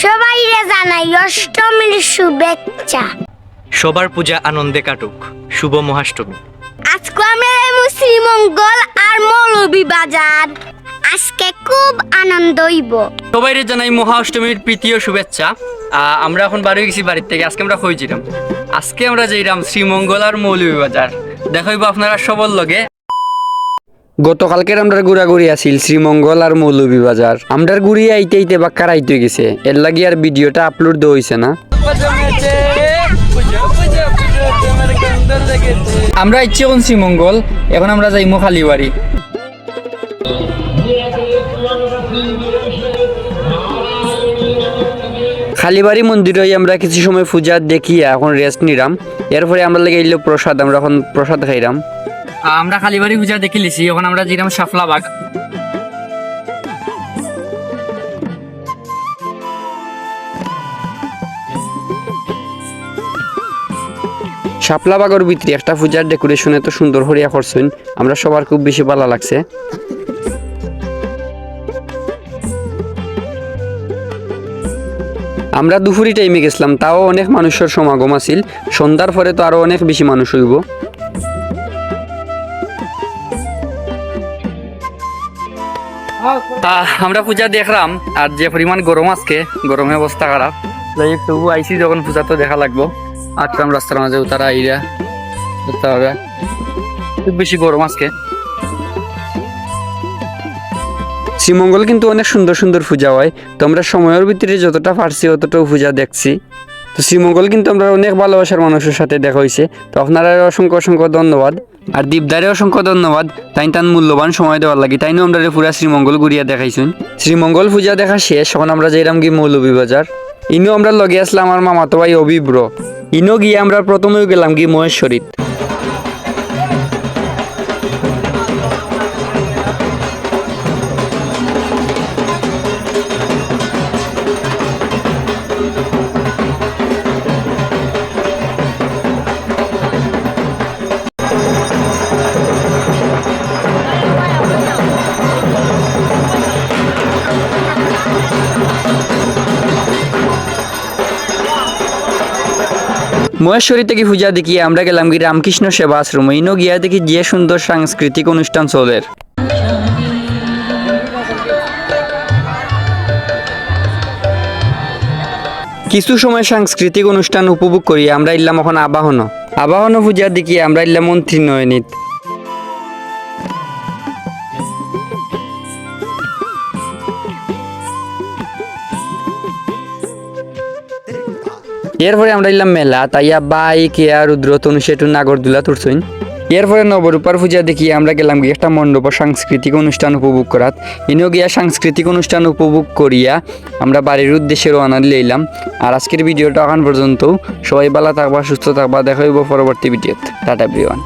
সবাইরে জানাই অষ্টমীর শুভেচ্ছা। সবার পূজা আনন্দে কাটুক। শুভ মহাষ্টমী। আজকে আমরা শ্রীমঙ্গল আর মৌলভীবাজার। আজকে খুব আনন্দ হইব। সবাইরে জানাই মহা অষ্টমীর প্রীতি ও শুভেচ্ছা। আমরা এখন বাড়ি গেছি বাড়ির থেকে। আজকে আমরা হয়েছিলাম যাইরাম শ্রীমঙ্গল আর মৌলভীবাজার। দেখাইব আপনারা সবার লগে। গতকালকের আমরা ঘোরাঘুরি আসিল শ্রীমঙ্গল আর মৌলভীবাজার। আমরার ঘুরি আইতে আইতে বাক্কার আইতে গেছে, এর লাগি আর ভিডিওটা আপলোড দেওয়া হয়েছে না। আমরা ইচ্ছে এখন শ্রীমঙ্গল, এখন আমরা যাইমো খালিবাড়ি। খালিবাড়ি মন্দিরে আমরা কিছু সময় পূজা দেখিয়া এখন রেস্ট নিলাম। এরপরে আমরা লেগে এলো প্রসাদ, আমরা এখন প্রসাদ খাইলাম। আমরা খালিবাড়ি পূজা দেখে লিছি, এখন আমরা যেরাম শাফলাবাগ। শাপলাবাগের ভিতরে একটা পূজার ডেকোরেশন এত সুন্দর হরিয়া করছেন, আমরা সবার খুব বেশি ভালো লাগছে। আমরা দুপুরি টাইমে গেছিলাম, তাও অনেক মানুষের সমাগম আছিল। সন্ধ্যার পরে তো আরো অনেক বেশি মানুষ হইব। আমরা পূজা দেখলাম, আর যে পরিমাণ গরম আজকে, গরমে অবস্থা খারাপ। যাই হোক, তবু আইসি যখন পূজা তো দেখা লাগবো। আটলাম রাস্তার মাঝে, তারা আইরা করতে হবে। খুব বেশি গরম আজকে। শ্রীমঙ্গল কিন্তু অনেক সুন্দর সুন্দর পূজা হয়, তো আমরা সময়ের ভিতরে যতটা পারছি অতটাও পূজা দেখছি। তো শ্রীমঙ্গল কিন্তু আমরা অনেক ভালোবাসার মানুষের সাথে দেখা হয়েছে। তো আপনারা অসংখ্য অসংখ্য ধন্যবাদ, আর দীপদারে অসংখ্য ধন্যবাদ। তার মূল্যবান সময় দেওয়ার লাগে, তাই আমরা পুরা শ্রীমঙ্গল ঘুরিয়া দেখাইছুন। শ্রীমঙ্গল পূজা দেখা শেষ, এখন আমরা যাইলাম কি মৌলভীবাজার। ইনো আমরা লগে আসলাম আমার মামাতো ভাই অবিব্র। ইনো গিয়ে আমরা প্রথমেও গেলাম কি মহেশ্বরীত। মহেশ্বরী থেকে পূজা দেখিয়ে আমরা গেলাম কি রামকৃষ্ণ সেবা আশ্রম। ইনো গিয়া দেখি যে সুন্দর সাংস্কৃতিক অনুষ্ঠান চলে। কিছু সময় সাংস্কৃতিক অনুষ্ঠান উপভোগ করি আমরা ইল্লাম এখন আবাহন পূজা দেখিয়ে আমরা ইল্লাম মন্ত্রী নয়নিত। এরপরে আমরা ইলাম মেলা, তাইয়া বাইক রুদ্র তনু সেতু নাগরদোলা তুলছইন। এরপরে নবরূপার পূজা দেখি আমরা গেলাম গিয়ে একটা মণ্ডপ সাংস্কৃতিক অনুষ্ঠান উপভোগ করাত। ইনেও গিয়া সাংস্কৃতিক অনুষ্ঠান উপভোগ করিয়া আমরা বাড়ির উদ্দেশ্যে রওনা লইলাম। আর আজকের ভিডিওটা এখন পর্যন্ত। সবাই ভালো থাকবা, সুস্থ থাকবা, দেখা হইব পরবর্তী ভিডিওতে। Tata everyone.